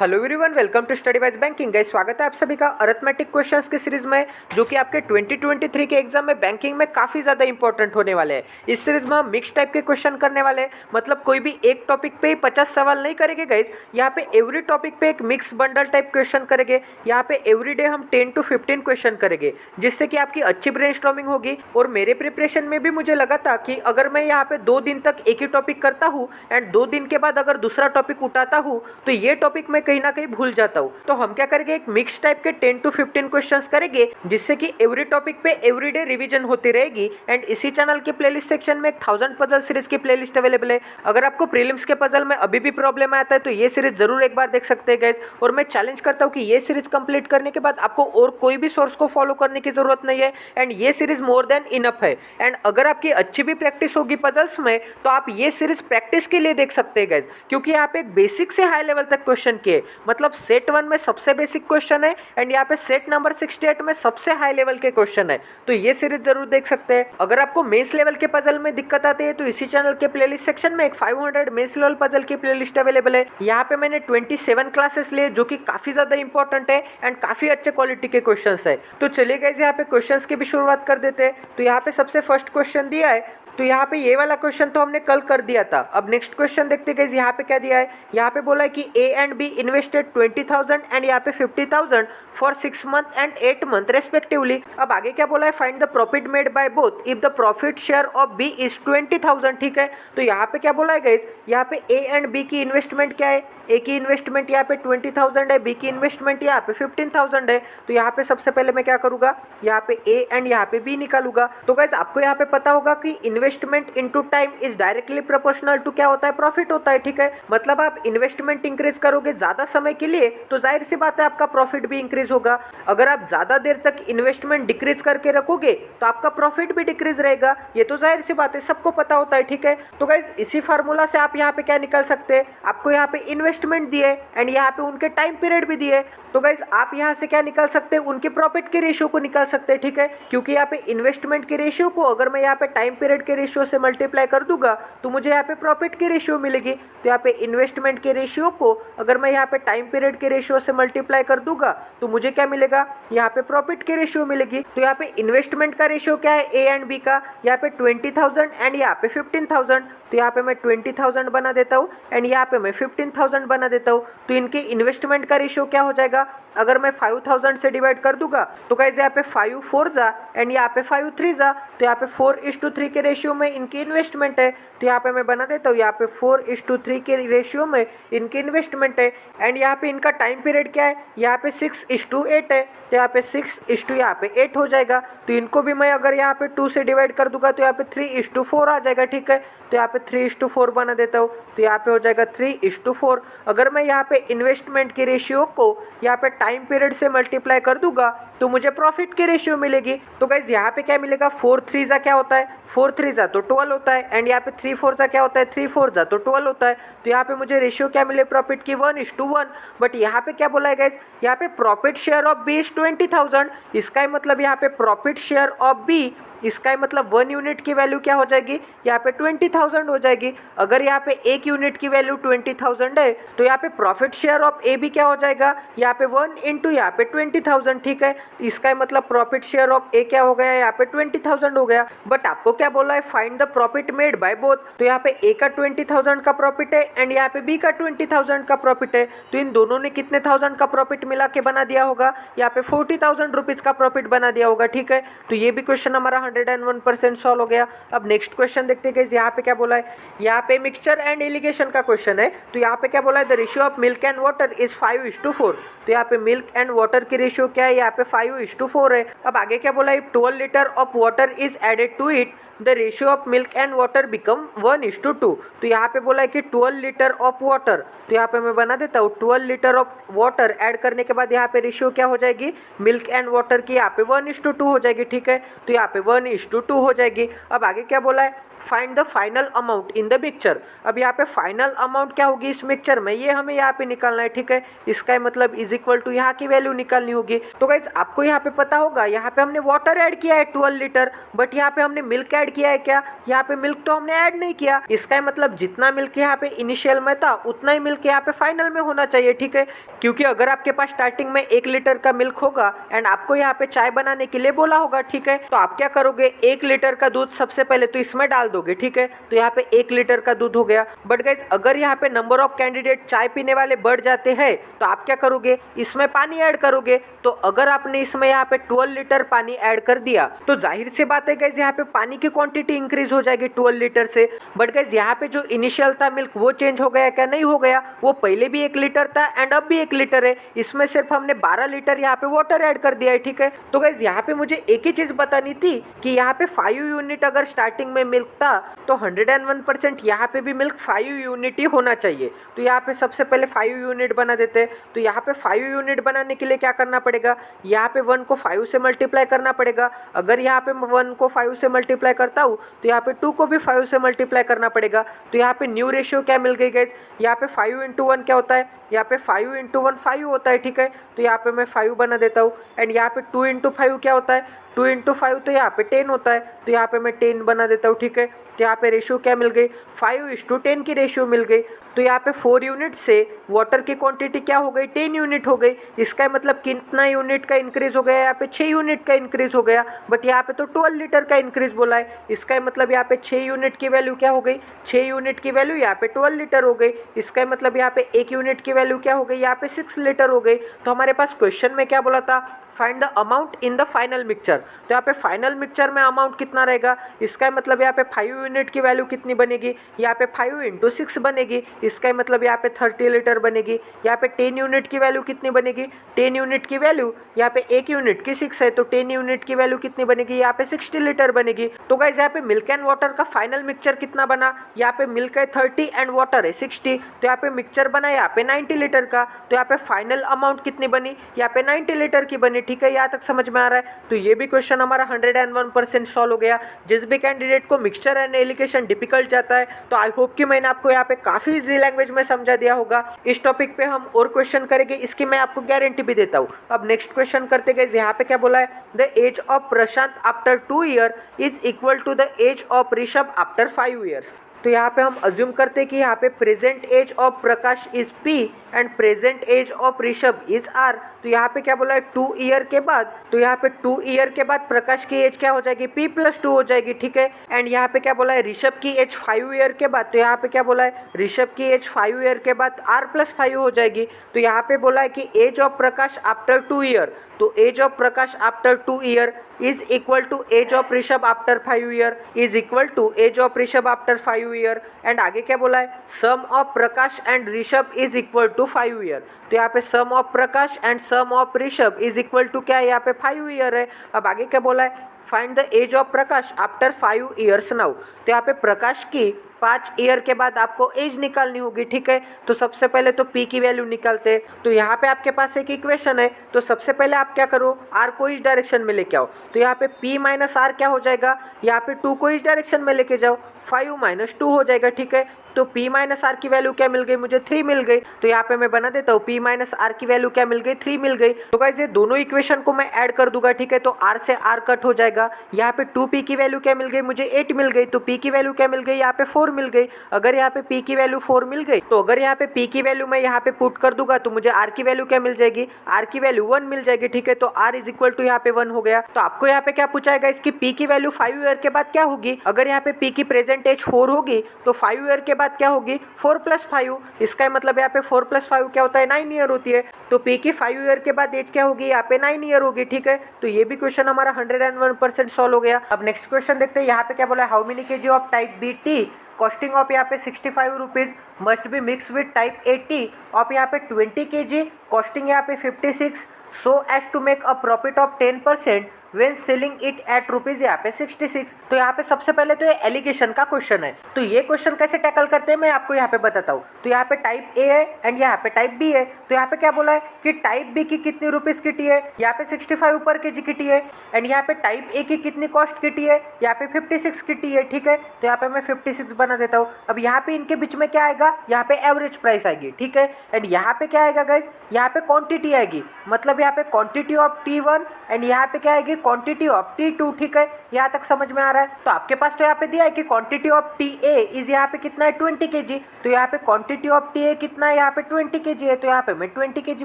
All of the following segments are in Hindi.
Hello everyone, welcome to Study Wise banking. Guys, स्वागत है आप सभी का अरिथमेटिक क्वेश्चंस की सीरीज में, जो कि आपके 2023 के एग्जाम में बैंकिंग में काफी ज्यादा इंपॉर्टेंट होने वाले हैं। इस सीरीज में हम मिक्स टाइप के क्वेश्चन करने वाले हैं, मतलब कोई भी एक टॉपिक पे ही 50 सवाल नहीं करेंगे गाइस। यहाँ पे एवरी टॉपिक पे एक मिक्स बंडल टाइप क्वेश्चन करेंगे। यहाँ पे एवरी डे हम 10 to 15 क्वेश्चन करेंगे, जिससे कि आपकी अच्छी ब्रेनस्टॉर्मिंग होगी। और मेरे प्रिपरेशन में भी मुझे लगा था कि अगर मैं यहाँ पे 2 दिन तक एक ही टॉपिक करता हूँ एंड 2 दिन के बाद अगर दूसरा टॉपिक उठाता हूँ तो ये टॉपिक मैं कहीं ना कहीं भूल जाता हूँ। तो हम क्या करेंगे, एक मिक्स टाइप के 10 to 15 क्वेश्चंस करेंगे, जिससे कि एवरी टॉपिक पे एवरीडे रिवीजन होती रहेगी। एंड इसी चैनल के प्लेलिस्ट सेक्शन में एक 1000 पजल सीरीज की प्लेलिस्ट अवेलेबल है। अगर आपको प्रीलिम्स के पजल में अभी भी प्रॉब्लम आता है तो ये सीरीज जरूर एक बार देख सकते हैं गाइस। और मैं चैलेंज करता हूँ कि ये सीरीज कंप्लीट करने के बाद आपको और कोई भी सोर्स को फॉलो करने की जरूरत नहीं है। एंड ये सीरीज मोर देन इनफ है। एंड अगर आपकी अच्छी भी प्रैक्टिस होगी पजल्स में तो आप ये सीरीज प्रैक्टिस के लिए देख सकते हैं गाइस, क्योंकि यहाँ पे एक बेसिक से हाई लेवल तक क्वेश्चन किए, मतलब सेट 1 में सबसे बेसिक क्वेश्चन है एंड यहाँ पे सेट नंबर 68 में सबसे हाई लेवल के क्वेश्चन है। तो ये सीरीज जरूर देख सकते हैं। अगर आपको मेंस लेवल के पजल में दिक्कत आती है तो इसी चैनल के प्लेलिस्ट सेक्शन में एक 500 मेंस लेवल पजल की प्लेलिस्ट अवेलेबल है। यहाँ पे मैंने 27 क्लासेस लिए, जो कि काफी ज्यादा इंपॉर्टेंट है एंड काफी अच्छे क्वालिटी के क्वेश्चन है। तो चलिए गाइस, यहाँ पे क्वेश्चन की भी शुरुआत कर देते हैं। तो यहाँ पे सबसे फर्स्ट क्वेश्चन दिया है, तो यहाँ पे ये वाला क्वेश्चन तो हमने कल कर दिया था। अब नेक्स्ट क्वेश्चन देखते गाइस, यहाँ पे क्या दिया है। यहाँ पे बोला है कि A and B invested 20,000 and यहाँ पे 50,000 for 6 month and 8 month respectively. अब आगे क्या बोला है, find the profit made by both if the profit share of B is 20,000। ठीक है, तो यहाँ पे क्या बोला है गाइस, यहाँ पे ए एंड बी की इन्वेस्टमेंट क्या है। ए की इन्वेस्टमेंट यहाँ पे 20,000 है, बी की इन्वेस्टमेंट यहाँ पे 15,000 है। तो यहाँ पे सबसे पहले मैं क्या करूंगा, यहाँ पे ए एंड यहाँ पे बी निकालूंगा। तो गाइस, आपको यहाँ पे पता होगा कि investment into time is directly proportional to क्या होता है, प्रॉफिट होता है। ठीक है, मतलब आप इन्वेस्टमेंट इंक्रीज करोगे ज्यादा समय के लिए तो जाहिर सी बात है आपका प्रॉफिट भी इंक्रीज होगा। अगर आप ज्यादा देर तक इन्वेस्टमेंट डिक्रीज करके रखोगे तो आपका प्रॉफिट भी डिक्रीज रहेगा। ये तो जाहिर सी बात है, सबको पता होता है। ठीक है, तो गाइस इसी फार्मूला से आप यहाँ पे क्या निकाल सकते हैं, आपको यहाँ पे इन्वेस्टमेंट दिए एंड यहाँ पे उनके टाइम पीरियड भी दिए। तो गाइस आप यहाँ से क्या निकाल सकते हैं, उनके प्रॉफिट के रेशियो को निकाल सकते हैं। ठीक है, क्योंकि यहाँ पे इन्वेस्टमेंट के रेशियो को अगर मैं यहाँ पे टाइम पीरियड के रेशियो से मल्टीप्लाई कर दूंगा तो मुझे यहाँ पे प्रॉफिट की रेशियो मिलेगी। तो यहाँ पे इन्वेस्टमेंट के रेशियो को अगर मैं यहाँ पे टाइम पीरियड के रेशियो से मल्टीप्लाई कर दूंगा तो मुझे क्या मिलेगा, यहाँ पे प्रॉफिट की रेशियो मिलेगी। तो यहाँ पे इन्वेस्टमेंट का रेशियो क्या है ए एंड बी का, यहाँ पे 20,000 एंड यहाँ पे 15,000। तो यहाँ पे मैं 20,000 बना देता हूँ एंड यहाँ पे मैं 15,000 बना देता हूँ। तो इनके इन्वेस्टमेंट का रेशियो क्या हो जाएगा, अगर मैं 5,000 से डिवाइड कर दूंगा तो गाइस यहाँ पे 5 4 जा एंड यहाँ पे 5 3 जा। तो यहाँ पे 4:3 के रेशियो में इनकी इन्वेस्टमेंट है। तो यहाँ पे मैं बना देता हूँ, यहाँ पे 4:3 के रेशियो में इनकी इन्वेस्टमेंट है। एंड यहाँ पे इनका टाइम पीरियड क्या है, यहाँ पे 6:8 है। तो यहाँ पे 6:8 हो जाएगा। तो इनको भी मैं अगर यहाँ पे 2 से डिवाइड कर दूंगा तो यहाँ पे 3:4 आ जाएगा। ठीक है, तो यहाँ पे 3:4 बना देता हूँ। तो यहाँ पे हो जाएगा 3:4। अगर मैं यहाँ पे इन्वेस्टमेंट की रेशियो को यहाँ पे टाइम पीरियड से मल्टीप्लाई कर दूंगा तो मुझे प्रॉफिट की रेशियो मिलेगी। तो गाइज यहाँ पे क्या मिलेगा, 4 3 जा क्या होता है, 4 3 जा तो 12 होता है एंड यहाँ पे 3 4 जा क्या होता है, 3 4 जा तो 12 होता है। तो यहाँ पे मुझे रेशियो क्या मिले प्रॉफिट की 1:1। बट यहाँ पे क्या बोला है गाइज, यहाँ पे profit share of B is 20,000। इसका मतलब यहाँ पे प्रॉफिट शेयर ऑफ बी, इसका मतलब 1 यूनिट की वैल्यू क्या हो जाएगी, यहाँ पे 20,000 हो जाएगी। अगर यहाँ पे 1 यूनिट की वैल्यू 20,000 है तो यहाँ पे profit share of A B क्या हो जाएगा, यहाँ पे 1 इंटू यहाँ पे 20,000। ठीक है, इसका मतलब प्रॉफिट शेयर ऑफ ए क्या हो गया, यहाँ पे 20,000 हो गया। बट आपको क्या बोला है, find the profit made by both. तो यहाँ पे ए का 20,000 का प्रॉफिट है एंड यहाँ पे बी का 20,000 का प्रॉफिट है। तो इन दोनों ने कितने थाउजेंड का प्रॉफिट मिला के बना दिया होगा, यहाँ पे 40,000 रुपीज का प्रॉफिट बना दिया होगा। ठीक है, तो ये भी क्वेश्चन हमारा 101% सॉल्व हो गया। अब नेक्स्ट क्वेश्चन देखते हैं गाइस, यहाँ पे क्या बोला है, यहाँ पे मिक्सचर एंड इरिगेशन का क्वेश्चन है। तो यहाँ पे क्या बोला है, the ratio of milk and water is 5:4। तो यहाँ पे मिल्क एंड वाटर की रेशियो क्या है, यहाँ पे 5:4 है। अब आगे क्या बोला है, 12 litre of water is added to it, the ratio of milk and water become 1:2। तो यहाँ पे बोला है कि 12 लीटर ऑफ वाटर, तो यहाँ पे मैं बना देता हूँ 12 लीटर ऑफ वाटर ऐड करने के बाद यहाँ पे रेशियो क्या हो जाएगी, मिल्क एंड वाटर की यहाँ पे 1:2 हो जाएगी। ठीक है, तो यहाँ पे 1:2 हो जाएगी। अब आगे क्या बोला है, find the final amount in the mixture. अब यहाँ पे फाइनल अमाउंट क्या होगी इस मिक्सचर में, ये हमें यहाँ पे निकालना है, ठीक है। इसका मतलब इज इक्वल टू यहाँ की वैल्यू निकालनी होगी। तो गाइज आपको यहाँ पे पता होगा, यहाँ पे हमने वाटर ऐड किया है 12 लीटर, बट यहाँ पे हमने मिल्क ऐड किया है क्या? यहाँ पे मिल्क तो हमने ऐड नहीं किया। इसका मतलब जितना मिल्क यहाँ पे इनिशियल में था उतना ही मिल्क यहाँ पे फाइनल में होना चाहिए, ठीक है। क्योंकि अगर आपके पास स्टार्टिंग में 1 लीटर का मिल्क होगा एंड आपको यहाँ पे चाय बनाने के लिए बोला होगा, ठीक है, तो आप क्या करोगे, 1 लीटर का दूध सबसे पहले तो इसमें डाल दोगे, ठीक है। तो यहाँ पे 1 लीटर का दूध हो गया। बट गाइज अगर यहाँ पे नंबर ऑफ कैंडिडेट चाय पीने वाले बढ़ जाते हैं तो आप क्या करोगे, इसमें पानी ऐड करोगे। तो अगर आपने इसमें यहाँ पे 12 लीटर पानी ऐड कर दिया तो जाहिर सी बात है गाइज यहाँ पे पानी की क्वांटिटी इंक्रीज हो जाएगी 12 लीटर से। बट गाइज यहाँ पे जो इनिशियल था मिल्क वो चेंज हो गया क्या? नहीं हो गया। वो पहले भी 1 लीटर था एंड अब भी 1 लीटर है। इसमें सिर्फ हमने 12 लीटर यहाँ पे वाटर ऐड कर दिया है, ठीक है। तो गाइज यहाँ पे मुझे एक ही चीज बतानी थी कि यहाँ पे 5 यूनिट अगर स्टार्टिंग में मिल्क था तो 101% यहाँ पे भी मिल्क 5 यूनिट ही होना चाहिए। तो यहाँ पे सबसे पहले 5 यूनिट बना देते हैं। तो यहाँ पे 5 यूनिट बनाने के लिए क्या करना पड़ेगा, यहाँ पे 1 को 5 से मल्टीप्लाई करना पड़ेगा। अगर यहाँ पे 1 को 5 से मल्टीप्लाई करता हूँ तो यहाँ पे 2 को भी 5 से मल्टीप्लाई करना पड़ेगा। तो यहाँ पे न्यू रेशियो क्या मिल गई गाइज, यहाँ पे 5 इंटू 1 क्या होता है, यहाँ पे 5 इंटू 1 5 होता है, ठीक है। तो यहाँ पे मैं 5 बना देता हूँ एंड यहाँ पे 2 इंटू 5 क्या होता है, 2 इंटू 5 तो यहाँ पे 10 होता है। तो यहाँ पे मैं 10 बना देता हूँ, ठीक है। तो यहाँ पे रेशियो क्या मिल गई, 5:10 की रेशियो मिल गई। तो यहाँ पे 4 यूनिट से वाटर की क्वांटिटी क्या हो गई, 10 यूनिट हो गई। इसका मतलब कितना यूनिट का इंक्रीज हो गया, यहाँ पे 6 यूनिट का इंक्रीज हो गया। बट यहाँ पे तो 12 लीटर का इंक्रीज बोला है। इसका मतलब यहाँ पे 6 यूनिट की वैल्यू क्या हो गई, 6 यूनिट की वैल्यू यहाँ पे 12 लीटर हो गई। इसका मतलब यहाँ पे 1 यूनिट की वैल्यू क्या हो गई, यहाँ पे 6 लीटर हो गई। तो हमारे पास क्वेश्चन में क्या बोला था, find the amount in the final mixture. तो यहाँ पे फाइनल मिक्सचर में अमाउंट कितना रहेगा, इसका मतलब यहाँ पे 5 यूनिट की वैल्यू कितनी बनेगी, यहाँ पे 5 इंटू 6 बनेगी। इसका मतलब यहाँ पे 30 लीटर बनेगी। यहाँ पे 10 यूनिट की वैल्यू कितनी बनेगी, 10 यूनिट की वैल्यू यहाँ पे 1 यूनिट की 6 है, तो 10 यूनिट की वैल्यू कितनी बनेगी, यहाँ पे 60 लीटर बनेगी। तो गाइज यहाँ पे मिल्क एंड वाटर का फाइनल मिक्सचर कितना बना, यहाँ पे मिल्क है 30 एंड वाटर है 60। तो यहाँ पे मिक्सचर बना यहाँ पे 90 लीटर का। तो यहाँ पे फाइनल अमाउंट कितनी बनी, यहाँ पे 90 लीटर की बनी, ठीक है। यहाँ तक समझ में आ रहा है। तो ये भी क्वेश्चन हमारा 101% सॉल्व हो गया। जिस भी कैंडिडेट को मिक्सचर एंड एलिगेशन डिफिकल्ट जाता है तो आई होप कि मैंने आपको यहाँ पे काफी इजी लैंग्वेज में समझा दिया होगा। इस टॉपिक पे हम और क्वेश्चन करेंगे, इसकी मैं आपको गारंटी भी देता हूँ। अब नेक्स्ट क्वेश्चन करते गए, यहाँ पे क्या बोला है, the age of Prashant after 2 year is equal to the age of Rishabh after 5 years. तो यहाँ पे हम अज्यूम करते हैं कि यहाँ पे present age of Prakash is P and present age of Rishabh is R। तो यहाँ पे क्या बोला है, 2 ईयर के बाद, तो यहाँ पे 2 ईयर के बाद प्रकाश की एज क्या हो जाएगी, P+2 हो जाएगी, ठीक है। एंड यहाँ पे क्या बोला है, ऋषभ की एज 5 ईयर के बाद, तो यहाँ पे क्या बोला है, ऋषभ की एज 5 ईयर के बाद R+5 हो जाएगी। तो यहाँ पे बोला है कि age of Prakash after 2 year, तो age of Prakash after 2 year is equal to age of Rishabh after 5 year is equal to age of Rishabh after 5 year. And आगे क्या बोला है, sum of Prakash and Rishabh is equal to 5 year. तो यहाँ पे sum of Prakash and sum of Rishabh is equal to क्या है, यहाँ पे 5 ईयर है। अब आगे क्या बोला है, find the age of Prakash after 5 years now. तो यहाँ पे प्रकाश की 5 ईयर के बाद आपको एज निकालनी होगी, ठीक है। तो सबसे पहले तो P की वैल्यू निकालते हैं। तो यहाँ पे आपके पास एक इक्वेशन है, तो सबसे पहले आप क्या करो, R को इस डायरेक्शन में लेके आओ। तो यहाँ पे P माइनस R क्या हो जाएगा, यहाँ पे 2 को इस डायरेक्शन में लेके जाओ, 5 माइनस 2 हो जाएगा, ठीक है। तो P माइनस R की वैल्यू क्या मिल गई, मुझे 3 मिल गई। तो यहाँ पे मैं बना देता हूँ, P माइनस R की वैल्यू क्या मिल गई, 3 मिल गई। तो गाइस ये दोनों इक्वेशन को मैं ऐड कर दूंगा, ठीक है। तो R से R कट हो जाएगा। यहाँ पे 2P की वैल्यू क्या मिल गई, मुझे 8 मिल गई। तो P की वैल्यू क्या मिल गई, यहाँ पे 4 मिल गई। अगर यहाँ पे P की वैल्यू 4 मिल गई, तो अगर यहाँ पे P की वैल्यू मैं यहाँ पे पुट कर दूंगा तो मुझे R की वैल्यू क्या मिल जाएगी, R की वैल्यू 1 मिल जाएगी, ठीक है। तो R इज इक्वल टू यहाँ पे 1 हो गया। तो आपको यहाँ पे क्या पूछा है इसकी P की वैल्यू 5 ईयर के बाद क्या होगी। अगर यहाँ पे P की प्रेजेंट एज 4 होगी तो 5 ईयर के बाद क्या होगी, 4 + 5। इसका मतलब यहाँ पे 4 + 5 क्या होता है, 9 ईयर होती है। तो P की 5 ईयर के बाद एज क्या होगी, यहाँ पे 9 ईयर होगी, ठीक है। तो ये भी क्वेश्चन हमारा 101% सॉल्व हो गया। अब नेक्स्ट क्वेश्चन देखते हैं, यहाँ पे क्या बोला है, how many kg of type B tea costing of यहाँ पे 65 rupees must be mix with type 80 of यहाँ पे 20 kg कॉस्टिंग यहाँ पे 56 so as to make a profit of 10% when selling it at rupees यहाँ पे 66। तो यहाँ पे सबसे पहले तो ये एलिगेशन का क्वेश्चन है। तो ये क्वेश्चन कैसे टैकल करते हैं मैं आपको यहाँ पे बताता हूँ। तो यहाँ पे टाइप ए है एंड यहाँ पे टाइप बी है। तो यहाँ पे क्या बोला है कि टाइप बी की कितनी रुपीज़ किटी है, यहाँ पे 65 पर केजी किटी है एंड यहाँ पे टाइप ए की कितनी कॉस्ट किटी है, यहाँ पे 56 किटी है। ठीक है, तो यहाँ पे मैं 56 बना देता हूँ। अब यहाँ पे इनके बीच में क्या आएगा, यहाँ पे एवरेज प्राइस आएगी। ठीक है, एंड यहाँ पे क्या आएगा गाइज, यहाँ पे क्वांटिटी आएगी, मतलब यहाँ पे क्वांटिटी ऑफ T1 एंड यहाँ पे क्या आएगी क्वांटिटी ऑफ T2। ठीक है, यहाँ तक समझ में आ रहा है। तो आपके पास तो यहाँ पे दिया है कि क्वांटिटी ऑफ TA इज यहाँ पे कितना है 20 kg। तो यहाँ पे क्वांटिटी ऑफ TA कितना है, यहाँ पे 20 kg है। तो यहाँ पे मैं 20 kg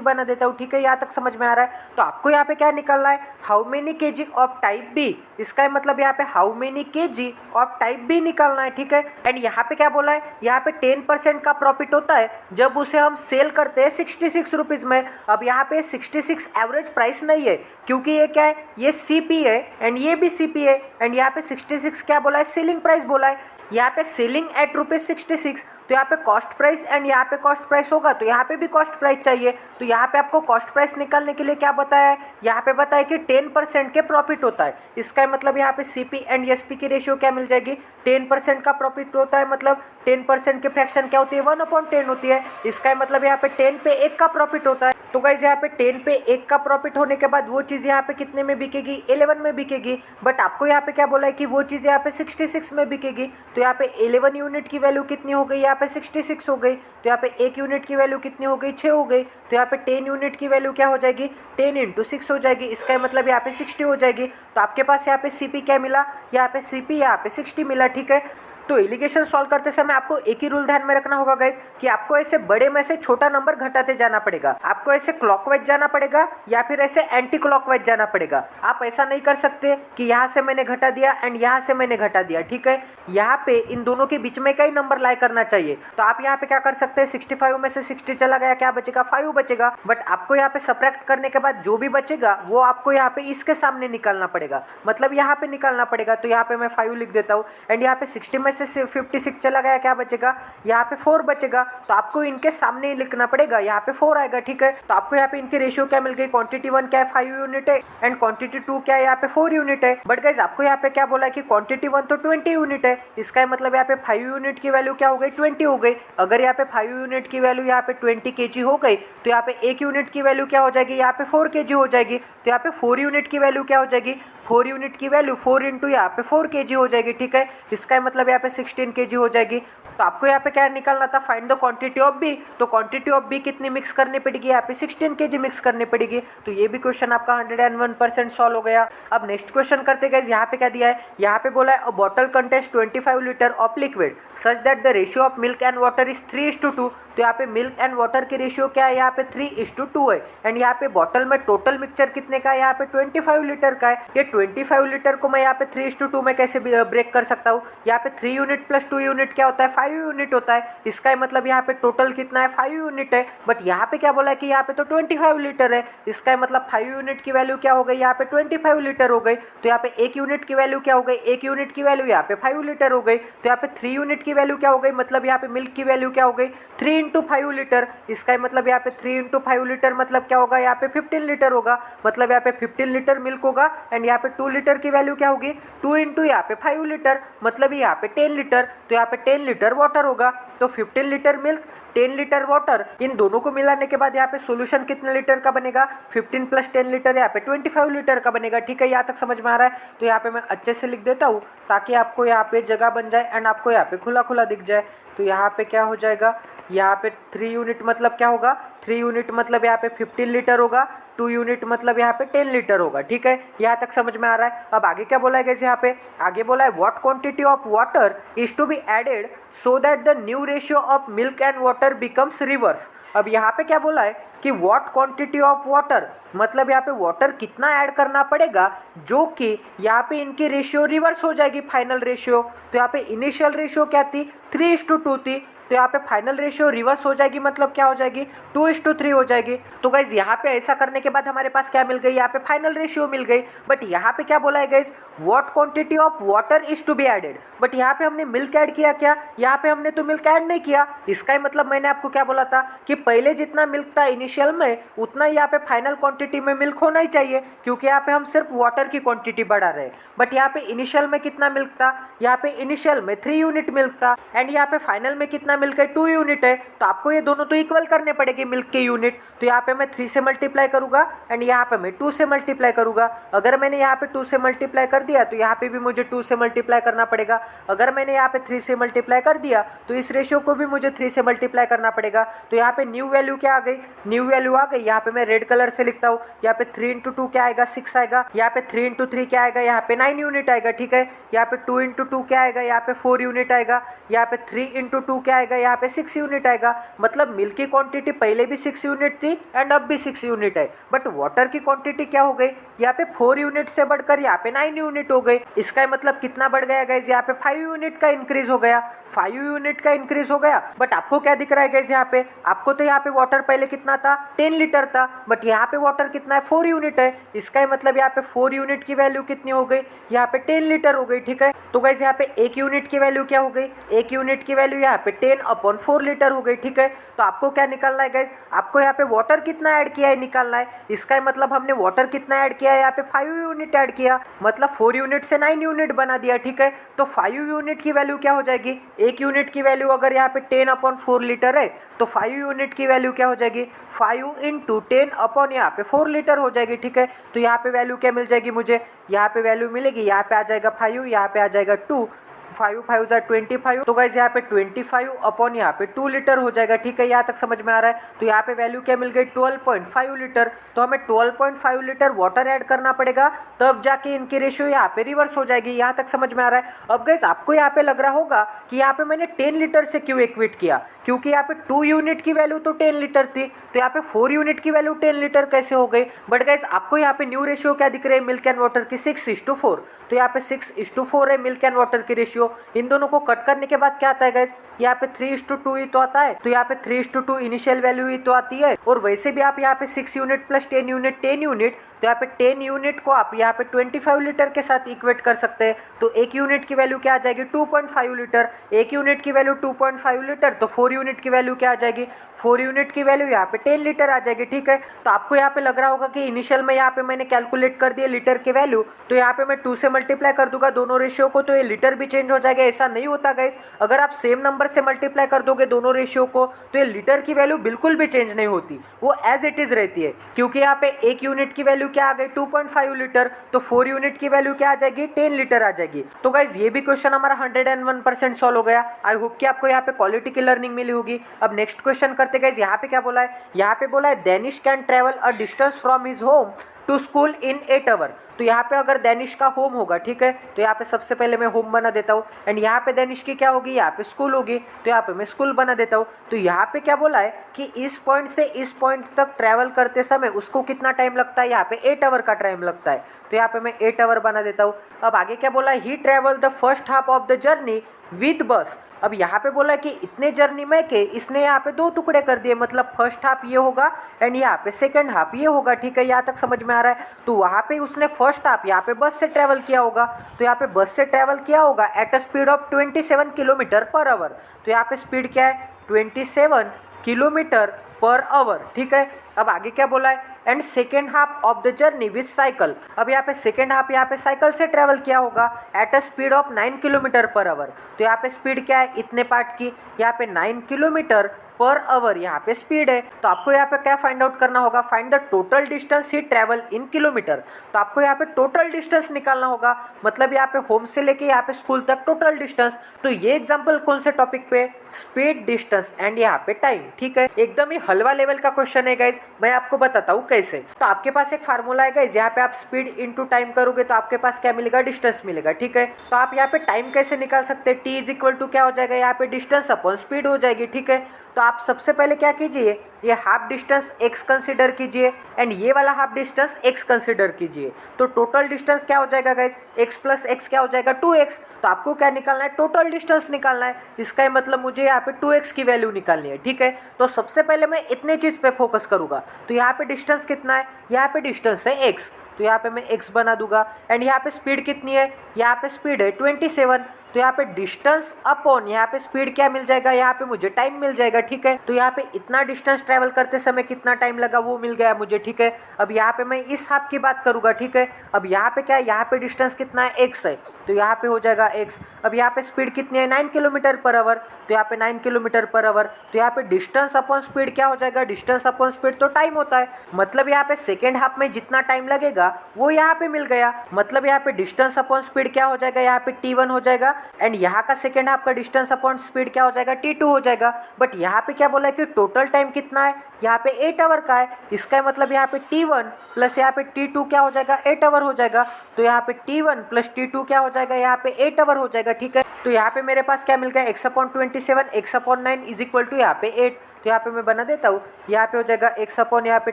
बना देता हूँ। ठीक है, यहाँ तक समझ में आ रहा है। तो आपको यहाँ पे क्या निकलना है, how many kg of type B, इसका मतलब यहाँ पे how many kg of type B निकालना है। ठीक है, एंड यहाँ पे क्या बोला है, यहाँ पे 10% का प्रॉफिट होता है जब उसे हम सेल करते हैं 66 रुपीज़ में। अब यहाँ पे 66 एवरेज प्राइस नहीं है क्योंकि ये क्या है, ये CP है एंड ये भी CP है एंड यहाँ पे 66 क्या बोला है, सेलिंग प्राइस बोला है। यहाँ पे सेलिंग एट ₹66, तो यहाँ पे कॉस्ट प्राइस एंड यहाँ पे कॉस्ट प्राइस होगा, तो यहाँ पे भी कॉस्ट प्राइस चाहिए। तो यहाँ पे आपको कॉस्ट प्राइस निकालने के लिए क्या बताया है, यहाँ पे बताया कि 10% के प्रॉफिट होता है। इसका मतलब यहाँ पे CP एंड SP की रेशियो क्या मिल जाएगी, 10% का प्रॉफिट होता है, मतलब 10% की फ्रैक्शन क्या होती है, 1/10 होती है। इसका मतलब यहाँ पे 10 पे 1 का प्रॉफिट होता है। तो गाइज यहाँ पे 10 पे 1 का प्रॉफिट होने के बाद वो चीज़ यहाँ पे कितने में बिकेगी, 11 में बिकेगी। बट आपको यहाँ पे क्या बोला है कि वो चीज़ यहाँ पे 66 में बिकेगी। तो यहाँ पे 11 यूनिट की वैल्यू कितनी हो गई, यहाँ पे 66 हो गई। तो यहाँ पे 1 यूनिट की वैल्यू कितनी हो गई, 6 हो गई। तो यहाँ पे 10 यूनिट की वैल्यू क्या हो जाएगी, 10 × 6 हो जाएगी। इसका मतलब यहाँ पे 60 हो जाएगी। तो आपके पास यहाँ पे CP क्या मिला, यहाँ पे CP यहाँ पे 60 मिला। ठीक है, तो एलिगेशन सॉल्व करते समय आपको एक ही रूल ध्यान में रखना होगा गाइस कि आपको ऐसे बड़े में से छोटा नंबर घटाते जाना पड़ेगा। आपको ऐसे क्लॉकवाइज जाना पड़ेगा या फिर ऐसे एंटी क्लॉकवाइज जाना पड़ेगा। आप ऐसा नहीं कर सकते कि यहाँ से मैंने घटा दिया एंड यहाँ से मैंने घटा दिया। ठीक है, यहाँ पे इन दोनों के बीच में का ही नंबर लाई करना चाहिए। तो आप यहाँ पे क्या कर सकते हैं, 65 में से 60 चला गया, क्या बचेगा, 5 बचेगा। बट आपको यहाँ पे सब्ट्रैक्ट करने के बाद जो भी बचेगा वो आपको यहाँ पे इसके सामने निकालना पड़ेगा, मतलब यहाँ पे निकालना पड़ेगा। तो यहाँ पे मैं 5 लिख देता हूँ एंड यहाँ पे 60 में से 56 चला गया, क्या बचेगा, यहाँ पे 4 बचेगा। तो आपको इनके सामने ही लिखना पड़ेगा, यहाँ पे 4 आएगा। ठीक है, तो आपको यहाँ पे इनकी रेशियो क्या मिल गई, क्वांटिटी 1 क्या है 5 यूनिट है एंड क्वांटिटी 2 क्या है, यहाँ पे 4 यूनिट है। बट गाइज आपको यहाँ पे क्या बोला है कि क्वांटिटी 1 तो 20 यूनिट है। इसका मतलब यहाँ पे 5 यूनिट की वैल्यू क्या हो गई, 20 हो गई। अगर यहाँ पे 5 यूनिट की वैल्यू यहाँ पे 20 kg हो गई तो यहाँ पे 1 यूनिट की वैल्यू क्या हो जाएगी, यहाँ पे 4 kg हो जाएगी। तो यहाँ पे 4 यूनिट की वैल्यू क्या हो जाएगी, 4 यूनिट की वैल्यू 4 × यहाँ पे 4 kg हो जाएगी। ठीक है, इसका मतलब यहाँ पे 16 kg हो जाएगी। तो आपको यहाँ पे क्या निकालना था, find the quantity of B. तो क्वांटिटी ऑफ बी कितनी मिक्स करनी पड़ेगी, यहाँ पे 16 kg मिक्स करनी पड़ेगी। तो ये भी क्वेश्चन आपका 101% सॉल्व हो गया। अब नेक्स्ट क्वेश्चन करते गए, यहाँ पे क्या दिया है, यहाँ पे बोला है अ bottle contest 25 litre of liquid such that the ratio of milk and water is 3:2। तो यहाँ पे मिल्क एंड वाटर की रेशियो क्या है, यहाँ पे 3:2 है एंड यहाँ पे बॉटल में टोटल मिक्सचर कितने का है, यहाँ पे 25 लीटर का है। ये 25 लीटर को मैं यहाँ पे 3:2 में कैसे ब्रेक कर सकता हूँ, यहाँ पे 3 यूनिट प्लस 2 यूनिट क्या होता है, 5 यूनिट होता है। इसका मतलब यहाँ पे टोटल कितना है, 5 यूनिट है। बट यहाँ पे क्या बोला है कि यहाँ पे तो 25 लीटर है। इसका मतलब 5 यूनिट की वैल्यू क्या हो गई, यहाँ पे 25 लीटर हो गई। तो यहाँ पे 1 यूनिट की वैल्यू क्या हो गई, 1 यूनिट की वैल्यू यहाँ पे 5 लीटर हो गई। तो यहाँ पे 3 यूनिट की वैल्यू क्या हो गई, मतलब यहाँ पे मिल्क की वैल्यू क्या हो गई, 3 × 5 लीटर। इसका मतलब यहाँ पे 3 × 5 लीटर मतलब क्या होगा, यहाँ पे 15 लीटर होगा। मतलब यहाँ पे 15 लीटर मिल्क होगा एंड यहाँ पे 2 लीटर की वैल्यू क्या होगी, 2 × यहाँ पे 5 लीटर मतलब यहाँ पे 10 लीटर। तो यहाँ पे 10 लीटर वाटर होगा। तो 15 लीटर मिल्क 10 लीटर वाटर, इन दोनों को मिलाने के बाद यहाँ पे सॉल्यूशन कितने लीटर का बनेगा, 15 + 10 लीटर यहाँ पे 25 लीटर का बनेगा। ठीक है, यहाँ तक समझ में आ रहा है। तो यहाँ पे मैं अच्छे से लिख देता हूँ ताकि आपको यहाँ पे जगह बन जाए एंड आपको यहाँ पे खुला खुला दिख जाए। तो यहाँ पे क्या हो जाएगा, यहाँ पे 3 यूनिट मतलब क्या होगा, 3 यूनिट मतलब यहाँ पे 15 लीटर होगा, 2 यूनिट मतलब यहाँ पे 10 लीटर होगा। ठीक है, यहाँ तक समझ में आ रहा है। अब आगे क्या बोला है गाइस, यहाँ पे आगे बोला है what quantity of water is to be added so that the new ratio of milk and water becomes reverse. अब यहाँ पे क्या बोला है कि व्हाट क्वांटिटी ऑफ वाटर, मतलब यहाँ पे वाटर कितना ऐड करना पड़ेगा, जो कि यहाँ पे इनकी रेशियो रिवर्स हो जाएगी फाइनल रेशियो। तो यहाँ पे इनिशियल रेशियो क्या थी, 3:2 थी, तो यहाँ पे फाइनल रेशियो रिवर्स हो जाएगी, मतलब क्या हो जाएगी, 2:3 हो जाएगी। तो गाइज यहाँ पे ऐसा करने के बाद हमारे पास क्या मिल गई, यहाँ पे फाइनल रेशियो मिल गई। बट यहाँ पे क्या बोला है guys, what quantity of water is to be added. But यहाँ पे हमने मिल्क ऐड किया क्या, यहाँ पे हमने तो मिल्क ऐड नहीं किया। इसका ही मतलब मैंने आपको क्या बोला था कि पहले जितना मिल्क था इनिशियल में, उतना ही यहाँ पे फाइनल क्वांटिटी में मिल्क होना ही चाहिए, क्योंकि यहाँ पे हम सिर्फ वाटर की क्वांटिटी बढ़ा रहे हैं। बट यहाँ पे इनिशियल में कितना मिल्क था, यहाँ पे इनिशियल में 3 यूनिट मिल्क था, एंड यहाँ पे फाइनल में कितना मिल्क है, 2 यूनिट है। तो आपको ये दोनों तो इक्वल करने पड़ेंगे मिल्क के यूनिट। तो यहाँ पे मैं 3 से मल्टीप्लाई करूंगा एंड यहाँ पे मैं 2 से मल्टीप्लाई करूंगा। अगर मैंने यहाँ पे 2 से मल्टीप्लाई कर दिया तो यहाँ पे भी मुझे 2 से मल्टीप्लाई करना पड़ेगा। अगर मैंने यहाँ पे 3 से मल्टीप्लाई कर दिया तो इस रेशियो को भी मुझे 3 से मल्टीप्लाई करना पड़ेगा। तो यहाँ पे न्यू वैल्यू क्या आ गई, न्यू वैल्यू आ गई। यहाँ पे मैं रेड कलर से लिखता हूँ, यहाँ पे 3 इंटू 2 क्या आएगा, 6 आएगा। यहाँ पे 3 इंटू 3 क्या आएगा, यहाँ पे 9 यूनिट आएगा, ठीक है। यहाँ पे 2 इंटू 2 क्या आएगा, यहाँ पे 4 यूनिट आएगा। यहाँ पे 3 इंटू 2 क्या आएगा, यहाँ पे 6 यूनिट आएगा। मतलब मिल्क की क्वांटिटी पहले भी 6 यूनिट थी एंड अब भी 6 यूनिट है। बट वाटर की क्वांटिटी क्या हो गई, यहाँ पे 4 यूनिट से बढ़कर यहाँ पे 9 यूनिट हो गई। इसका मतलब कितना बढ़ गया गाइज, यहाँ पे 5 यूनिट का इंक्रीज हो गया, 5 यूनिट का इंक्रीज हो गया। बट आपको क्या दिख रहा है गाइज, यहाँ पे आपको तो यहाँ पे वाटर पहले कितना था, 10 लीटर था, बट यहाँ पे वाटर कितना है, 4 यूनिट है। इसका मतलब यहाँ पे 4 यूनिट की वैल्यू कितनी हो गई, यहाँ पे 10 लीटर हो गई, ठीक है। तो गाइज यहाँ पे 1 यूनिट की वैल्यू क्या हो गई, 1 यूनिट की वैल्यू यहाँ पे 10/4 लीटर हो गई, ठीक है। तो आपको क्या निकालना है गाइज, आपको यहाँ पे वाटर कितना ऐड किया है निकालना है। इसका मतलब हमने वाटर कितना ऐड किया है, यहाँ पे 5 यूनिट ऐड किया, मतलब 4 यूनिट से 9 यूनिट बना दिया, ठीक है। तो 5 यूनिट की वैल्यू क्या हो जाएगी, 1 यूनिट की वैल्यू अगर यहाँ पे 10/4 लीटर है तो 5 यूनिट की वैल्यू क्या हो जाएगी, 5 इंटू 10 यहाँ पे 4 लीटर हो जाएगी, ठीक है। तो यहाँ पे वैल्यू क्या मिल जाएगी मुझे, यहाँ पे वैल्यू मिलेगी, यहाँ पे आ जाएगा 5, यहाँ पे आ जाएगा 2, 5 5 25। तो गाइज यहाँ पे 25 यहाँ पे 2 लीटर हो जाएगा, ठीक है। यहाँ तक समझ में आ रहा है। तो यहाँ पे वैल्यू क्या मिल गई, 12.5 लीटर। तो हमें 12.5 लीटर वाटर ऐड करना पड़ेगा, तब जाके इनकी रेशियो यहाँ पे रिवर्स हो जाएगी। यहाँ तक समझ में आ रहा है। अब गाइज आपको यहाँ पे लग रहा होगा कि यहाँ पे मैंने 10 लीटर से क्यों इक्वेट किया, क्योंकि यहाँ पे 2 यूनिट की वैल्यू तो 10 लीटर थी, तो यहाँ पे 4 यूनिट की वैल्यू 10 लीटर कैसे हो गई। बट गाइज आपको यहाँ पे न्यू रेशियो क्या दिख रही है, मिल्क एंड वाटर की 6:4। तो यहाँ पे 6:4 है मिल्क एंड वाटर की रेशियो। इन दोनों को कट करने के बाद क्या आता है गाइस, यहाँ पे 3:2 ही तो आता है। तो यहाँ पे 3:2 इनिशियल वैल्यू ही तो आती है। और वैसे भी आप यहाँ पे 6 यूनिट प्लस 10 यूनिट 10 यूनिट, तो यहाँ पे 10 यूनिट को आप यहाँ पे 25 लीटर के साथ इक्वेट कर सकते हैं। तो 1 यूनिट की वैल्यू क्या आ जाएगी, 2.5 लीटर। 1 यूनिट की वैल्यू 2.5 लीटर, तो 4 यूनिट की वैल्यू क्या आ जाएगी, 4 यूनिट की वैल्यू यहाँ पे 10 लीटर आ जाएगी, ठीक है। तो आपको यहाँ पे लग रहा होगा कि इनिशियल में यहाँ पे मैंने कैलकुलेट कर दिया लीटर की वैल्यू, तो यहाँ पे मैं 2 से मल्टीप्लाई कर दूंगा दोनों रेशियो को, तो ये लीटर भी चेंज हो जाएगा। ऐसा नहीं होता गाइस, अगर आप सेम नंबर से मल्टीप्लाई कर दोगे दोनों रेशियो को, तो ये लीटर की वैल्यू बिल्कुल भी चेंज नहीं होती, वो एज इट इज रहती है। क्योंकि यहाँ पे 1 यूनिट की वैल्यू क्या आ गई, 2.5 लीटर, तो 4 यूनिट की वैल्यू क्या आ जाएगी, 10 लीटर आ जाएगी। तो गाइज ये भी क्वेश्चन हमारा 101% सॉल्व हो गया। आई होप कि आपको यहाँ पे क्वालिटी की लर्निंग मिली होगी। अब नेक्स्ट क्वेश्चन करते गाइज। यहाँ पे क्या बोला है, यहाँ पे बोला है Danish can travel a distance from his home to school in 8 hour. तो यहाँ पे अगर डेनिश का होम होगा, ठीक है, तो यहाँ पे सबसे पहले मैं होम बना देता हूँ, एंड यहाँ पे डेनिश की क्या होगी, यहाँ पे स्कूल होगी, तो यहाँ पे मैं स्कूल बना देता हूँ। तो यहाँ पे क्या बोला है कि इस पॉइंट से इस पॉइंट तक ट्रैवल करते समय उसको कितना टाइम लगता है, यहाँ पे 8 आवर का टाइम लगता है। तो यहाँ पे मैं 8 आवर बना देता हूँ। अब आगे क्या बोला है, he travel the first half of the journey with bus. अब यहाँ पे बोला कि इतने जर्नी में के इसने यहाँ पे 2 टुकड़े कर दिए, मतलब फर्स्ट हाफ ये होगा एंड यहाँ पे सेकंड हाफ ये होगा, ठीक है। यहाँ तक समझ में आ रहा है। तो वहाँ पे उसने फर्स्ट हाफ यहाँ पे बस से ट्रैवल किया होगा, तो यहाँ पे बस से ट्रैवल किया होगा at a speed of 27 kilometre per hour. तो यहाँ पे स्पीड क्या है, 27 किलोमीटर पर आवर, ठीक है। अब आगे क्या बोला है, and second half of the journey with cycle. अब यहाँ पे सेकेंड हाफ यहाँ पे साइकिल से ट्रेवल किया होगा at a speed of 9 kilometre per hour. तो यहाँ पे स्पीड क्या है, इतने पार्ट की, यहाँ पे 9 किलोमीटर पर आवर यहाँ पे स्पीड है। तो आपको यहाँ पे क्या फाइंड आउट करना होगा, find the total distance he travel in kilometre. तो आपको यहाँ पे टोटल डिस्टेंस निकालना होगा, मतलब यहाँ पे होम से लेके यहाँ पे स्कूल तक टोटल डिस्टेंस। तो ये एग्जांपल कौन से टॉपिक पे, स्पीड, डिस्टेंस एंड यहाँ पे टाइम, ठीक है। एकदम ही हलवा लेवल का क्वेश्चन है गाइज, मैं आपको बताता हूँ कैसे। तो आपके पास एक फार्मूला है गाइज, यहाँ पे आप स्पीड इंटू टाइम करोगे तो आपके पास क्या मिलेगा, डिस्टेंस मिलेगा, ठीक है। तो आप यहाँ पे टाइम कैसे निकाल सकते हैं, टी इज इक्वल टू क्या हो जाएगा, यहाँ पे डिस्टेंस अपॉन स्पीड हो जाएगी, ठीक है। तो आप सबसे पहले क्या कीजिए, ये हाफ डिस्टेंस x कंसिडर कीजिए एंड ये वाला हाफ डिस्टेंस x कंसिडर कीजिए। तो टोटल डिस्टेंस क्या हो जाएगा गाइज, x प्लस x क्या हो जाएगा 2x। तो आपको क्या निकालना है, टोटल डिस्टेंस निकालना है। इसका मतलब मुझे यहाँ पे 2x की वैल्यू निकालनी है, ठीक है। तो सबसे पहले मैं इतने चीज़ पे फोकस करूँगा। तो यहाँ पे डिस्टेंस कितना है, यहाँ पे डिस्टेंस है x, तो यहाँ पे मैं x बना दूंगा। एंड यहाँ पे स्पीड कितनी है, यहाँ पे स्पीड है 27। तो यहाँ पे डिस्टेंस अपॉन यहाँ पे स्पीड क्या मिल जाएगा, यहाँ पे मुझे टाइम मिल जाएगा, ठीक है। तो यहाँ पे इतना डिस्टेंस ट्रैवल करते समय कितना टाइम लगा वो मिल गया मुझे, ठीक है। अब यहाँ पे मैं इस हाफ की बात करूँगा, ठीक है। अब यहाँ पे क्या है, यहाँ पे डिस्टेंस कितना है x है, तो यहाँ पे हो जाएगा x। अब यहाँ पे स्पीड कितनी है 9 किलोमीटर पर आवर, तो यहाँ पे 9 किलोमीटर पर आवर। तो यहाँ पे डिस्टेंस अपॉन स्पीड क्या हो जाएगा, डिस्टेंस अपॉन स्पीड तो टाइम होता है। मतलब यहाँ पे सेकेंड हाफ में जितना टाइम लगेगा वो यहाँ पे मिल गया। मतलब यहाँ पे डिस्टेंस अपॉन स्पीड क्या हो जाएगा, यहाँ पे t1 हो जाएगा। एंड यहाँ का सेकेंड हाफ का डिस्टेंस अपॉन स्पीड क्या हो जाएगा, t2 हो जाएगा। बट यहाँ पे क्या बोला है कि टोटल टाइम कितना है, यहाँ पे 8 आवर का है। इसका मतलब यहाँ पे t1 प्लस यहाँ पे t2 क्या हो जाएगा, 8 आवर हो जाएगा। तो यहाँ पे t1 प्लस t2 क्या हो जाएगा, यहाँ पे 8 आवर हो जाएगा, ठीक है। तो यहाँ पे मेरे पास क्या मिल गया, x/27 x/9 is equal to यहाँ पे 8। तो यहाँ पे मैं बना देता हूँ, यहाँ पे हो जाएगा x अपॉन यहाँ पे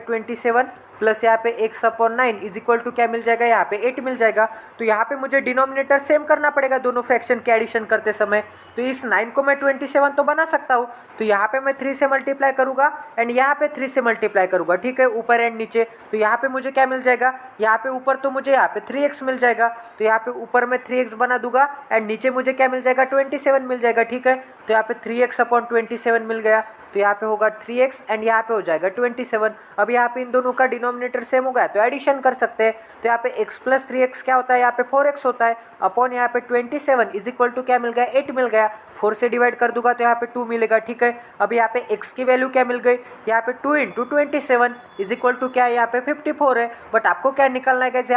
27 प्लस यहाँ पे x/9 इज इक्वल टू क्या मिल जाएगा, यहाँ पे 8 मिल जाएगा। तो यहाँ पे मुझे डिनोमिनेटर सेम करना पड़ेगा दोनों फ्रैक्शन के एडिशन करते समय। तो इस 9 को मैं 27 तो बना सकता हूँ। तो यहाँ पे मैं 3 से मल्टीप्लाई करूँगा एंड यहाँ पे 3 से मल्टीप्लाई करूँगा, ठीक है, ऊपर एंड नीचे। तो यहाँ पे मुझे क्या मिल जाएगा, यहाँ पे ऊपर तो मुझे यहाँ पे 3x मिल जाएगा। तो यहाँ पे ऊपर मैं 3x बना दूंगा एंड नीचे मुझे क्या मिल जाएगा, 27 मिल जाएगा, ठीक है। तो यहाँ पे 3x/27 मिल गया। तो यहाँ पे होगा 3x एंड यहाँ पे हो जाएगा 27। अब यहाँ पे इन दोनों का डिनोमिनेटर सेम हो गया तो एडिशन कर सकते हैं। तो यहाँ पे x प्लस 3x क्या होता है, यहाँ पे 4x होता है अपॉन यहाँ पे 27 इज इक्वल टू क्या मिल गया, 8 मिल गया। 4 से डिवाइड कर दूंगा तो यहाँ पे 2 मिलेगा, ठीक है। अब यहाँ पे x की वैल्यू क्या मिल गई, यहाँ पे 2 × 27 इज इक्वल टू क्या है, यहाँ पे 54 है। बट आपको क्या निकालना है गाइस,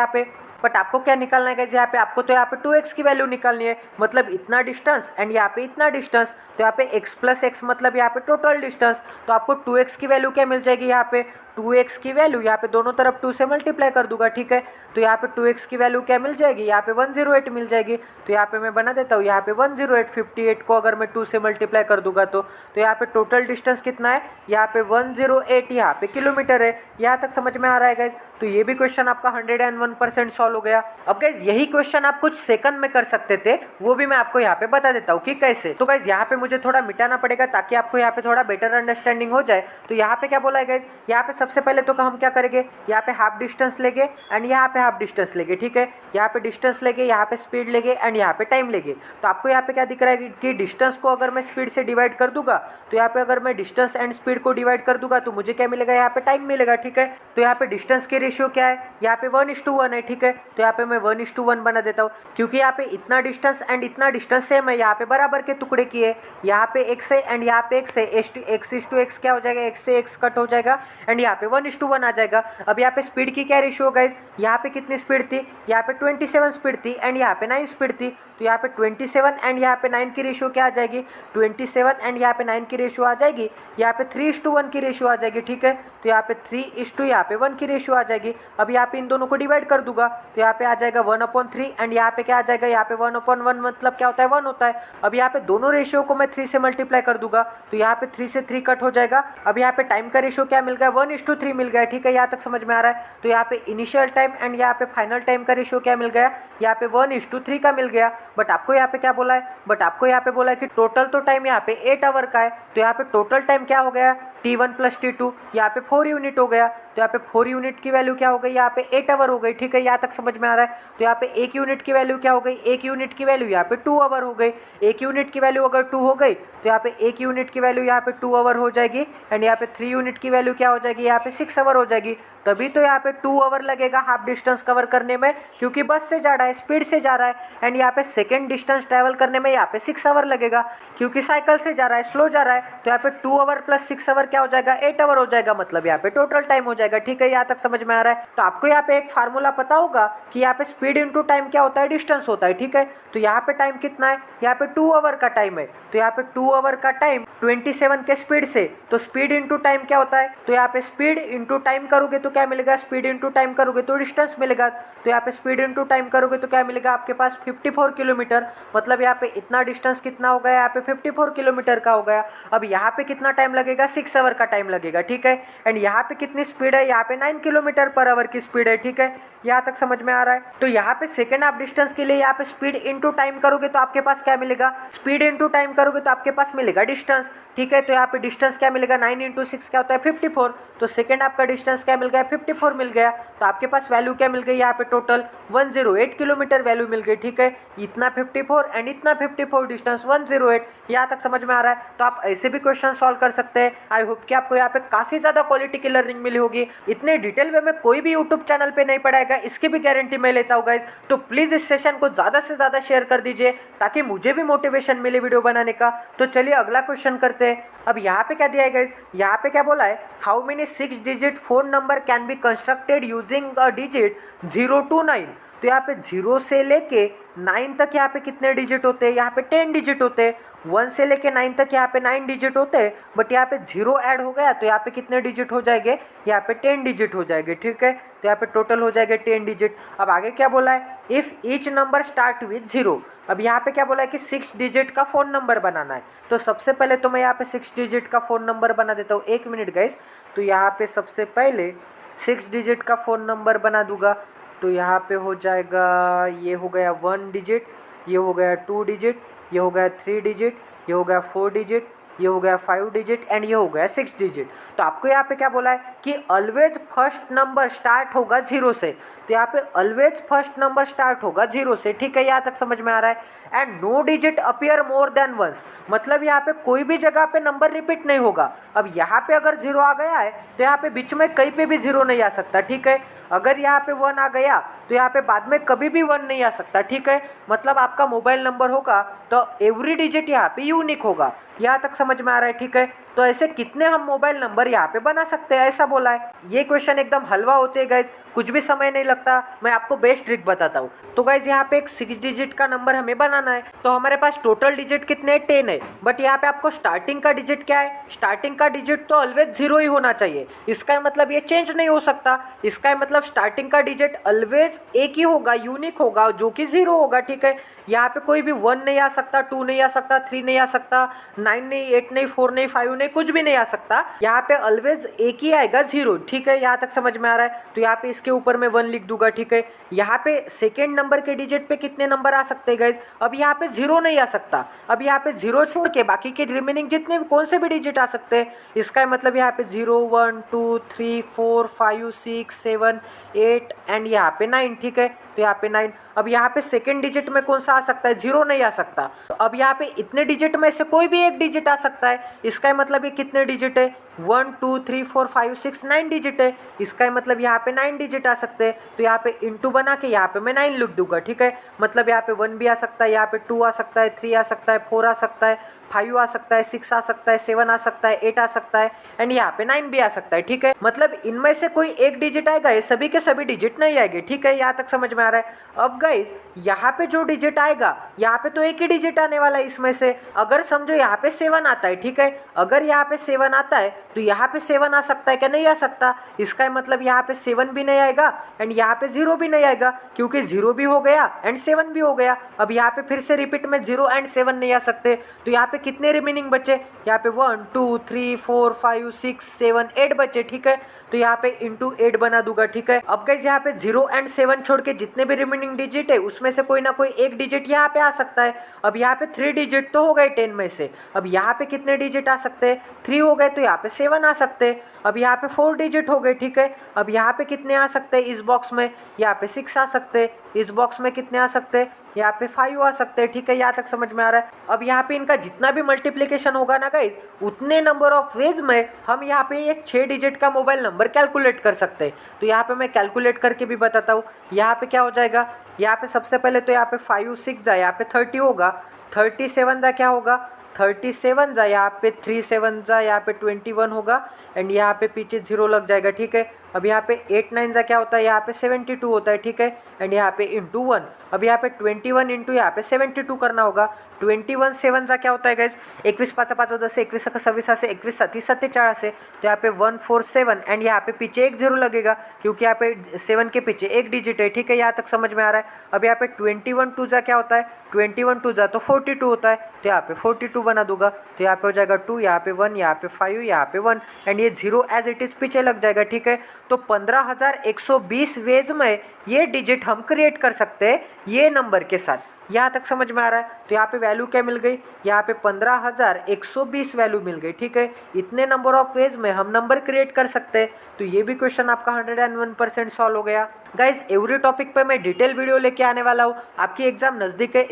यहाँ पे आपको तो यहाँ पे 2x की वैल्यू निकालनी है। मतलब इतना डिस्टेंस एंड यहाँ पे इतना डिस्टेंस। तो यहाँ पे x प्लस x मतलब यहाँ पे टोटल डिस्टेंस। तो आपको 2x की वैल्यू क्या मिल जाएगी, यहाँ पे 2x की वैल्यू यहाँ पे दोनों तरफ 2 से मल्टीप्लाई कर दूंगा, ठीक है। तो यहाँ पे 2x की वैल्यू क्या मिल जाएगी, यहाँ पे 108 मिल जाएगी। तो यहाँ पे मैं बना देता हूँ, यहाँ पे 108 58 को अगर मैं 2 से मल्टीप्लाई कर दूंगा तो यहाँ पे टोटल डिस्टेंस कितना है, यहाँ पे 108 यहाँ पे किलोमीटर है। यहाँ तक समझ में आ रहा है गाइज। तो ये भी क्वेश्चन आपका 101% सॉल्व हो गया। अब गाइज यही क्वेश्चन आप कुछ सेकंड में कर सकते थे, वो भी मैं आपको यहाँ पे बता देता हूँ कि कैसे। तो गाइज यहाँ पे मुझे थोड़ा मिटाना पड़ेगा ताकि आपको यहाँ पे थोड़ा बेटर अंडरस्टैंडिंग हो जाए। तो यहाँ पे क्या बोला है गाइज, यहाँ पे सबसे पहले तो हम क्या करेंगे, यहाँ पे हाफ डिस्टेंस लेंगे एंड यहाँ पे हाफ डिस्टेंस लेंगे, ठीक है। यहाँ पे डिस्टेंस लेंगे, यहाँ पे स्पीड लेंगे एंड यहाँ पे टाइम लेंगे। तो आपको यहाँ पे क्या दिख रहा है कि डिस्टेंस को अगर मैं स्पीड से डिवाइड कर दूंगा तो यहाँ पे अगर मैं डिस्टेंस एंड स्पीड को डिवाइड कर दूंगा तो मुझे क्या मिलेगा, यहाँ पे टाइम मिलेगा, ठीक है। तो यहाँ पे डिस्टेंस की रेशियो क्या है, यहाँ पे 1:1 है, ठीक है। तो यहाँ पे मैं 1:1 बना देता हूँ क्योंकि यहाँ पे इतना डिस्टेंस एंड इतना डिस्टेंस सेम है, यहाँ पे बराबर के टुकड़े किए। यहाँ पे x है एंड यहाँ पे x है, x क्या हो जाएगा, x से x कट हो जाएगा एंड यहाँ पे 1:1 आ जाएगा। अब यहाँ पे स्पीड की क्या रेशियो गाइज, यहाँ पे कितनी स्पीड थी, यहाँ पे 27 स्पीड थी एंड यहाँ पे 9 स्पीड थी। तो यहाँ पे 27 एंड यहाँ पे 9 की रेशियो क्या आ जाएगी, 27 एंड यहाँ पे 9 की रेशियो आ जाएगी, यहाँ पे 3:1 की रेशियो आ जाएगी, ठीक है। तो यहाँ पे 3:1 की रेशियो आ जाएगी। अब यहाँ पे इन दोनों को डिवाइड कर दूंगा तो यहाँ पे आ जाएगा 1/3 एंड यहाँ पे क्या आ जाएगा, यहाँ पे 1/1 मतलब क्या होता है, 1 होता है। अब यहाँ पे दोनों रेशियो को मैं 3 से मल्टीप्लाई कर दूंगा तो यहाँ पे 3 से 3 कट हो जाएगा। अब यहाँ पे टाइम का रेशियो क्या मिल गया, 1:3 मिल गया, ठीक है। यहाँ तक समझ में आ रहा है। तो यहाँ पे इनिशियल टाइम एंड यहाँ पे फाइनल टाइम का रेशियो क्या मिल गया, यहाँ पे 1:3 का मिल गया। बट आपको यहाँ पे क्या बोला है, कि टोटल तो टाइम यहाँ पे 8 आवर का है। तो यहाँ पे टोटल टाइम क्या हो गया, t1 प्लस t2, यहाँ पे 4 यूनिट हो गया। तो यहाँ पे 4 यूनिट की वैल्यू क्या हो गई, यहाँ पे 8 आवर हो गई, ठीक है। यहाँ तक समझ में आ रहा है। तो यहाँ पे 1 यूनिट की वैल्यू क्या हो गई, 1 यूनिट की वैल्यू यहाँ पे 2 आवर हो गई। 1 यूनिट की वैल्यू अगर 2 हो गई तो यहाँ पे 1 यूनिट की वैल्यू यहाँ पे 2 आवर हो जाएगी एंड यहाँ पे 3 यूनिट की वैल्यू क्या हो जाएगी, यहाँ पे 6 आवर हो जाएगी। तभी तो यहाँ पे 2 आवर लगेगा हाफ डिस्टेंस कवर करने में, क्योंकि बस से जा रहा है, स्पीड से जा रहा है। एंड यहाँ पे सेकेंड डिस्टेंस ट्रैवल करने में यहाँ पे 6 आवर लगेगा, क्योंकि साइकिल से जा रहा है, स्लो जा रहा है। तो यहाँ पे 2 आवर प्लस 6 आवर क्या हो जाएगा, 8 आवर हो जाएगा। मतलब यहाँ पे टोटल टाइम हो जाएगा। जाएगा। ठीक है, यहाँ तक समझ में आ रहा है। तो आपको यहाँ पे एक फार्मूला पता होगा कि यहाँ पे स्पीड इंटू टाइम क्या होता है, डिस्टेंस होता है। ठीक है, तो यहाँ पे टाइम कितना है, यहाँ पे 2 आवर का टाइम है, तो यहाँ पे 2 आवर का टाइम 27 के स्पीड से, तो स्पीड इंटू टाइम क्या होता है, तो यहाँ पे स्पीड इंटू टाइम करोगे तो क्या मिलेगा, स्पीड इंटू टाइम करोगे तो डिस्टेंस मिलेगा। तो यहाँ पे स्पीड इंटू टाइम करोगे तो क्या मिलेगा, आपके पास 54 किलोमीटर, मतलब यहाँ पे इतना डिस्टेंस कितना हो गया, यहाँ पे 54 किलोमीटर का हो गया। अब यहाँ पे कितना टाइम लगेगा, 6 आवर का टाइम लगेगा। ठीक है, एंड यहाँ पे कितनी स्पीड है, यहाँ पे 9 किलोमीटर पर आवर की स्पीड है। ठीक है, यहाँ तक समझ में आ रहा है। तो यहाँ पे सेकेंड हाफ डिस्टेंस के लिए यहाँ पे स्पीड इंटू टाइम करोगे तो आपके पास क्या मिलेगा, स्पीड इंटू टाइम करोगे तो आपके पास मिलेगा डिस्टेंस। ठीक है, तो यहाँ पे डिस्टेंस क्या मिलेगा, 9 इंटू 6 क्या होता है 54, तो सेकेंड हाफ का डिस्टेंस क्या मिल गया, 54 मिल गया। तो आपके पास वैल्यू क्या मिल गई, यहाँ पे टोटल 108 किलोमीटर वैल्यू मिल गई। ठीक है, इतना 54 एंड इतना 54 डिस्टेंस 108, यहाँ तक समझ में आ रहा है। तो आप ऐसे भी क्वेश्चन सॉल्व कर सकते हैं। आई होप कि आपको यहाँ पे काफी ज्यादा क्वालिटी की लर्निंग मिली होगी। इतने डिटेल वे में कोई भी यूट्यूब चैनल पे नहीं पढ़ाएगा, इसकी भी गारंटी मैं लेता हूँ गाइज। तो प्लीज इस सेशन को ज्यादा से ज्यादा शेयर कर दीजिए ताकि मुझे भी मोटिवेशन मिले वीडियो बनाने का। तो चलिए अगला क्वेश्चन करते हैं। अब यहाँ पे क्या दिया है गाइज, यहाँ पे क्या बोला है, how many 6 digit phone number can be constructed using a digit 0 to 9। तो यहाँ पे 0 से लेके 9 तक यहाँ पे कितने डिजिट होते हैं, यहाँ पे 10 डिजिट होते हैं। 1 से लेके 9 तक यहाँ पे 9 डिजिट होते हैं, बट यहाँ पे 0 ऐड हो गया तो यहाँ पे कितने डिजिट हो जाएंगे, यहाँ पे 10 डिजिट हो जाएंगे। ठीक है, तो यहाँ पे टोटल हो जाएगा 10 डिजिट। अब आगे क्या बोला है, if each number start with 0। अब यहाँ पे क्या बोला है कि 6 डिजिट का फ़ोन नंबर बनाना है। तो सबसे पहले तो मैं यहाँ पे 6 डिजिट का फ़ोन नंबर बना देता हूँ, 1 मिनट गाइस। तो यहाँ पे सबसे पहले 6 डिजिट का फ़ोन नंबर बना दूंगा। तो यहाँ पे हो जाएगा, ये हो गया 1 डिजिट, ये हो गया 2 डिजिट, ये हो गया 3 डिजिट, ये हो गया 4 डिजिट, ये हो गया 5 डिजिट एंड ये हो गया 6 डिजिट। तो आपको यहाँ पे क्या बोला है कि ऑलवेज फर्स्ट नंबर स्टार्ट होगा 0 से। तो यहाँ पे ऑलवेज फर्स्ट नंबर स्टार्ट होगा 0 से। ठीक है, यहाँ तक समझ में आ रहा है। And no digit appear more than once, मतलब यहाँ पे कोई भी जगह पे नंबर रिपीट नहीं होगा। अब यहाँ पे अगर 0 आ गया है तो यहाँ पे बीच में कहीं पे भी 0 नहीं आ सकता। ठीक है, अगर यहाँ पे 1 आ गया तो यहाँ पे बाद में कभी भी 1 नहीं आ सकता। ठीक है, मतलब आपका मोबाइल नंबर होगा तो एवरी डिजिट यहाँ पे यूनिक होगा। यहाँ तक समझ में आ रहा है। ठीक है, तो ऐसे कितने हम मोबाइल नंबर यहाँ पे बना सकते हैं, ऐसा बोला है। ये क्वेश्चन एकदम हलवा होते हैं गाइज, कुछ भी समय नहीं लगता। मैं आपको बेस्ट ट्रिक बताता हूँ। तो गाइज यहाँ पे एक 6 डिजिट का नंबर हमें बनाना है। तो हमारे पास टोटल डिजिट कितने हैं, 10 है। बट यहाँ पे आपको स्टार्टिंग का डिजिट क्या है, स्टार्टिंग का डिजिट तो ऑलवेज 0 ही होना चाहिए। इसका मतलब ये चेंज नहीं हो सकता। इसका मतलब स्टार्टिंग का डिजिट ऑलवेज एक ही होगा, यूनिक होगा, जो कि 0 होगा। ठीक है, यहाँ पे कोई भी 1 नहीं आ सकता, 2 नहीं आ सकता, 3 नहीं आ सकता, 9 नहीं, 8 नहीं, 4 नहीं, 5 नहीं, कुछ भी नहीं आ सकता। यहाँ पे ऑलवेज एक ही आएगा, 0। ठीक है, यहाँ तक समझ में आ रहा है। तो यहाँ पे इसके ऊपर मैं 1 लिख दूंगा। ठीक है, यहाँ पे सेकेंड नंबर के डिजिट पे कितने नंबर आ सकते हैं गाइज, अब यहाँ पे 0 नहीं आ सकता। अब यहाँ पे 0 छोड़ के बाकी के रिमेनिंग जितने भी कौन से भी डिजिट आ सकते हैं। इसका मतलब यहाँ पे 0, 1, 2, 3, 4, 5, 6, 7, 8 एंड यहाँ पे 9। ठीक है, तो यहाँ पे 9। अब यहाँ पे सेकेंड डिजिट में कौन सा आ सकता है, 0 नहीं आ सकता। तो अब यहाँ पे इतने डिजिट में से कोई भी एक डिजिट आ सकता है। इसका मतलब ये कितने डिजिट है, 1, 2, 3, 4, 5, 6, 9 डिजिट है। इसका मतलब यहाँ पे 9 डिजिट आ सकते हैं। तो यहाँ पे इंटू बना के यहाँ पे मैं 9 लिख दूंगा। ठीक है, मतलब यहाँ पे 1 भी आ सकता है, यहाँ पे 2 आ सकता है, 3 आ सकता है, 4 आ सकता है, 5 आ सकता है, 6 आ सकता है, 7 आ सकता है, 8 आ सकता है एंड यहाँ पे 9 भी आ सकता है। ठीक है, मतलब इनमें से कोई एक डिजिट आएगा, ये सभी के सभी डिजिट नहीं आएंगे। ठीक है, यहाँ तक समझ में आ रहा है। अब गाइज यहाँ पे जो डिजिट आएगा, यहाँ पे तो एक ही डिजिट आने वाला है इसमें से। अगर समझो यहाँ पे 7 आता है। ठीक है, अगर यहाँ पे 7 आता है तो यहाँ पे 7 आ सकता है क्या, नहीं आ सकता। इसका मतलब यहाँ पे 7 भी नहीं आएगा एंड यहाँ पे 0 भी नहीं आएगा, क्योंकि 0 भी हो गया एंड 7 भी हो गया। अब यहाँ पे फिर से रिपीट में 0 एंड 7 नहीं आ सकते। तो यहाँ पे कितने रिमेनिंग बचे, यहाँ पे 1, 2, 3, 4, 5, 6, 7, 8 बचे। ठीक है, तो यहाँ पे इंटू 8 बना दूंगा। ठीक है, अब गाइस यहाँ पे 0 एंड 7 छोड़ के जितने भी रिमेनिंग डिजिट है उसमें से कोई ना कोई एक डिजिट यहाँ पे आ सकता है। अब यहाँ पे 3 डिजिट तो हो गए 10 में से। अब यहाँ पे कितने डिजिट आ सकते हैं, 3 हो गए, तो यहाँ पे 7 आ सकते हैं। अब यहाँ पे 4 डिजिट हो गए। ठीक है, अब यहाँ पे कितने आ सकते हैं, इस बॉक्स में यहाँ पे 6 आ सकते हैं, इस बॉक्स में कितने आ सकते हैं, यहाँ पे 5 आ सकते हैं। ठीक है, यहाँ तक समझ में आ रहा है। अब यहाँ पे इनका जितना भी मल्टीप्लिकेशन होगा ना गाइज, उतने नंबर ऑफ वेज में हम यहाँ पे ये 6 डिजिट का मोबाइल नंबर कैलकुलेट कर सकते हैं। तो यहाँ पे मैं कैलकुलेट करके भी बताता हूँ। यहाँ पे क्या हो जाएगा, यहाँ पे सबसे पहले तो यहाँ पे 5, 6 जा, यहाँ पे 30 होगा, 37 जा क्या होगा, 37 जा, यहाँ पे 37 जा, यहाँ पे 21 होगा एंड यहाँ पे पीछे 0 लग जाएगा, ठीक है। अब यहाँ पे 8 9 जा क्या होता है, यहाँ पे 72 होता है, ठीक है। एंड यहाँ पे इंटू 1, अब यहाँ पे 21 इंटू यहाँ पे 72 करना होगा। 21 7 जा क्या होता है गाइज, 21 5 5 10 21 26 से 21 37 47 से, तो यहाँ पे 147 एंड यहाँ पे पीछे एक 0 लगेगा क्योंकि यहाँ पे 7 के पीछे एक डिजिट है, ठीक है। यहाँ तक समझ में आ रहा है। अब यहाँ पे 21 2 जा क्या होता है, 21 2 जा तो 42 होता है, तो यहाँ पे 42 बना दूंगा, तो यहाँ पे हो जाएगा 2, यहाँ पे 1, यहाँ पे 5, यहाँ पे 1 एंड ये 0 एज इट इज पीछे लग जाएगा, ठीक है। तो 15120 वेज में ये डिजिट हम क्रिएट कर सकते हैं ये नंबर के साथ। यहाँ तक समझ में आ रहा है। तो यहाँ पे वैल्यू क्या मिल गई, यहाँ पे 15120 वैल्यू मिल गई, ठीक है। इतने नंबर ऑफ वेज में हम नंबर क्रिएट कर सकते हैं। तो ये भी क्वेश्चन आपका 101% सॉल्व हो गया। गाइज एवरी टॉपिक पे मैं डिटेल वीडियो लेके आने वाला हूँ। आपकी एग्जाम नज़दीक है,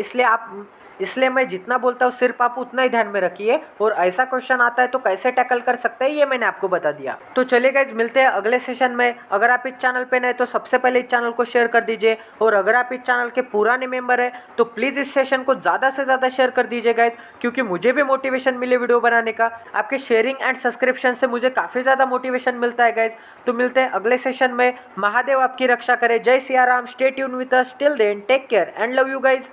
इसलिए मैं जितना बोलता हूँ सिर्फ आप उतना ही ध्यान में रखिए, और ऐसा क्वेश्चन आता है तो कैसे टैकल कर सकते हैं ये मैंने आपको बता दिया। तो चलिए गाइज मिलते हैं अगले सेशन में। अगर आप इस चैनल पे नए तो सबसे पहले इस चैनल को शेयर कर दीजिए, और अगर आप इस चैनल के पुराने मेंबर है तो प्लीज़ इस सेशन को ज़्यादा से ज़्यादा शेयर कर दीजिए गाइज, क्योंकि मुझे भी मोटिवेशन मिले वीडियो बनाने का। आपके शेयरिंग एंड सब्सक्रिप्शन से मुझे काफ़ी ज़्यादा मोटिवेशन मिलता है गाइज। तो मिलते हैं अगले सेशन में। महादेव आपकी रक्षा करे। जय Siya Ram. Stay tune with us till then, take care and love you guys.